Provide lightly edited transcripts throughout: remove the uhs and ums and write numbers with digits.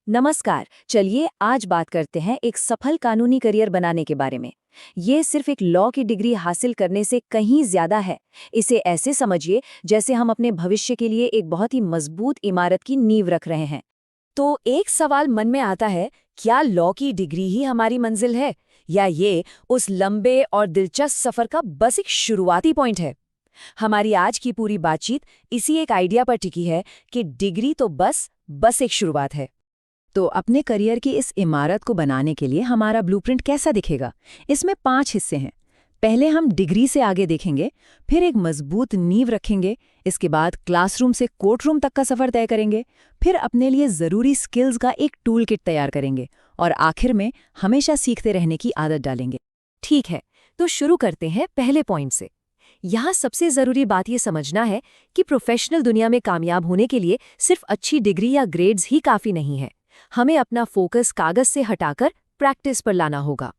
नमस्कार। चलिए आज बात करते हैं एक सफल कानूनी करियर बनाने के बारे में। ये सिर्फ एक लॉ की डिग्री हासिल करने से कहीं ज्यादा है। इसे ऐसे समझिए जैसे हम अपने भविष्य के लिए एक बहुत ही मजबूत इमारत की नींव रख रहे हैं। तो एक सवाल मन में आता है, क्या लॉ की डिग्री ही हमारी मंजिल है, या ये उस लंबे और दिलचस्प सफर का बस एक शुरुआती पॉइंट है? हमारी आज की पूरी बातचीत इसी एक आइडिया पर टिकी है कि डिग्री तो बस एक शुरुआत है। तो अपने करियर की इस इमारत को बनाने के लिए हमारा ब्लूप्रिंट कैसा दिखेगा? इसमें 5 हिस्से हैं। पहले हम डिग्री से आगे देखेंगे, फिर एक मजबूत नींव रखेंगे, इसके बाद क्लासरूम से कोर्टरूम तक का सफर तय करेंगे, फिर अपने लिए ज़रूरी स्किल्स का एक टूल किट तैयार करेंगे और आखिर में हमेशा सीखते रहने की आदत डालेंगे। ठीक है, तो शुरू करते हैं पहले पॉइंट से। यहाँ सबसे ज़रूरी बात ये समझना है कि प्रोफेशनल दुनिया में कामयाब होने के लिए सिर्फ अच्छी डिग्री या ग्रेड्स ही काफ़ी नहीं है। हमें अपना फोकस कागज से हटाकर प्रैक्टिस पर लाना होगा।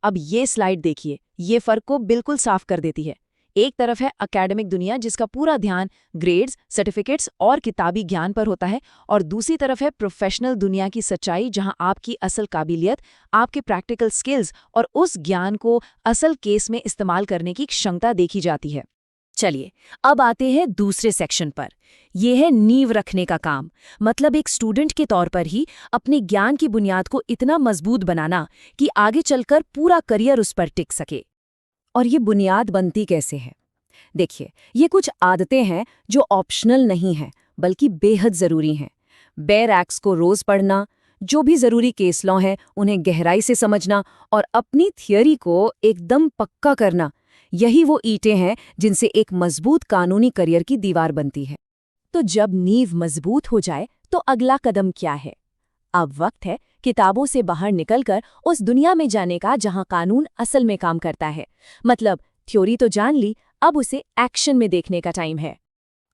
अब ये स्लाइड देखिए, ये फर्क को बिल्कुल साफ कर देती है। एक तरफ है एकेडमिक दुनिया जिसका पूरा ध्यान ग्रेड्स, सर्टिफिकेट्स और किताबी ज्ञान पर होता है, और दूसरी तरफ है प्रोफेशनल दुनिया की सच्चाई जहां आपकी असल काबिलियत, आपके प्रैक्टिकल स्किल्स और उस ज्ञान को असल केस में इस्तेमाल करने की क्षमता देखी जाती है। चलिए अब आते हैं दूसरे सेक्शन पर। यह है नींव रखने का काम, मतलब एक स्टूडेंट के तौर पर ही अपने ज्ञान की बुनियाद को इतना मजबूत बनाना कि आगे चलकर पूरा करियर उस पर टिक सके। और ये बुनियाद बनती कैसे है? देखिए, ये कुछ आदतें हैं जो ऑप्शनल नहीं हैं, बल्कि बेहद ज़रूरी हैं। बेयर एक्ट्स को रोज़ पढ़ना, जो भी ज़रूरी केस लॉ हैं उन्हें गहराई से समझना और अपनी थियरी को एकदम पक्का करना, यही वो ईंटें हैं जिनसे एक मजबूत कानूनी करियर की दीवार बनती है। तो जब नींव मजबूत हो जाए तो अगला कदम क्या है? अब वक्त है किताबों से बाहर निकलकर उस दुनिया में जाने का जहां कानून असल में काम करता है। मतलब थ्योरी तो जान ली, अब उसे एक्शन में देखने का टाइम है।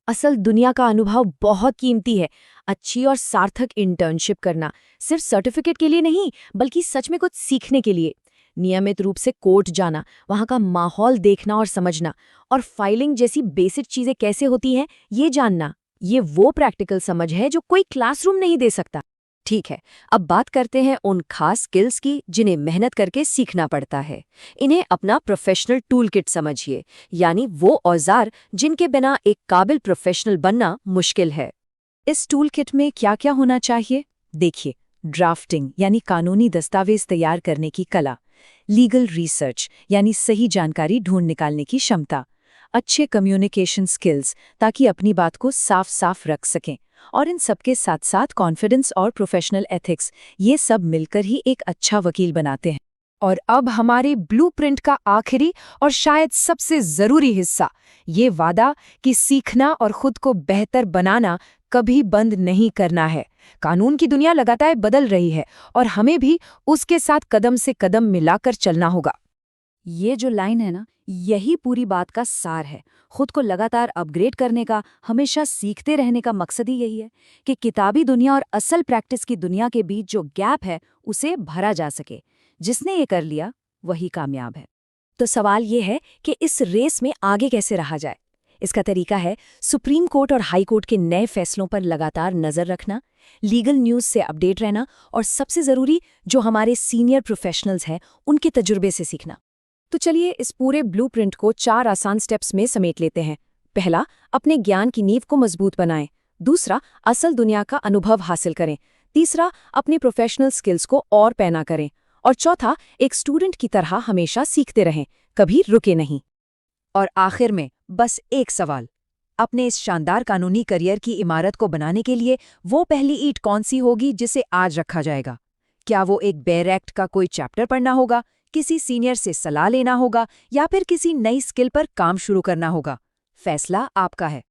असल दुनिया का अनुभव बहुत कीमती है। अच्छी और सार्थक इंटर्नशिप करना सिर्फ सर्टिफिकेट के लिए नहीं, बल्कि सच में कुछ सीखने के लिए। नियमित रूप से कोर्ट जाना, वहाँ का माहौल देखना और समझना, और फाइलिंग जैसी बेसिक चीज़ें कैसे होती हैं ये जानना, ये वो प्रैक्टिकल समझ है जो कोई क्लासरूम नहीं दे सकता। ठीक है, अब बात करते हैं उन खास स्किल्स की जिन्हें मेहनत करके सीखना पड़ता है। इन्हें अपना प्रोफेशनल टूल किट समझिए, यानी वो औजार जिनके बिना एक काबिल प्रोफेशनल बनना मुश्किल है। इस टूल किट में क्या क्या होना चाहिए? देखिए, ड्राफ्टिंग यानी कानूनी दस्तावेज तैयार करने की कला, लीगल रिसर्च यानी सही जानकारी ढूंढ निकालने की क्षमता, अच्छे कम्युनिकेशन स्किल्स ताकि अपनी बात को साफ साफ रख सकें, और इन सबके साथ साथ कॉन्फिडेंस और प्रोफेशनल एथिक्स, ये सब मिलकर ही एक अच्छा वकील बनाते हैं। और अब हमारे ब्लूप्रिंट का आखिरी और शायद सबसे ज़रूरी हिस्सा, ये वादा कि सीखना और खुद को बेहतर बनाना कभी बंद नहीं करना है। कानून की दुनिया लगातार बदल रही है और हमें भी उसके साथ कदम से कदम मिलाकर चलना होगा। ये जो लाइन है ना, यही पूरी बात का सार है। खुद को लगातार अपग्रेड करने का, हमेशा सीखते रहने का मकसद ही यही है कि किताबी दुनिया और असल प्रैक्टिस की दुनिया के बीच जो गैप है उसे भरा जा सके। जिसने ये कर लिया वही कामयाब है। तो सवाल ये है कि इस रेस में आगे कैसे रहा जाए? इसका तरीका है सुप्रीम कोर्ट और हाई कोर्ट के नए फैसलों पर लगातार नज़र रखना, लीगल न्यूज़ से अपडेट रहना, और सबसे ज़रूरी जो हमारे सीनियर प्रोफेशनल्स हैं उनके तजुर्बे से सीखना। तो चलिए इस पूरे ब्लूप्रिंट को 4 आसान स्टेप्स में समेट लेते हैं। पहला, अपने ज्ञान की नींव को मजबूत बनाएं। दूसरा, असल दुनिया का अनुभव हासिल करें। तीसरा, अपनी प्रोफेशनल स्किल्स को और पैना करें। और चौथा, एक स्टूडेंट की तरह हमेशा सीखते रहें, कभी रुके नहीं। और आखिर में बस एक सवाल, अपने इस शानदार कानूनी करियर की इमारत को बनाने के लिए वो पहली ईंट कौन सी होगी जिसे आज रखा जाएगा? क्या वो एक बेयर एक्ट का कोई चैप्टर पढ़ना होगा, किसी सीनियर से सलाह लेना होगा, या फिर किसी नई स्किल पर काम शुरू करना होगा? फैसला आपका है।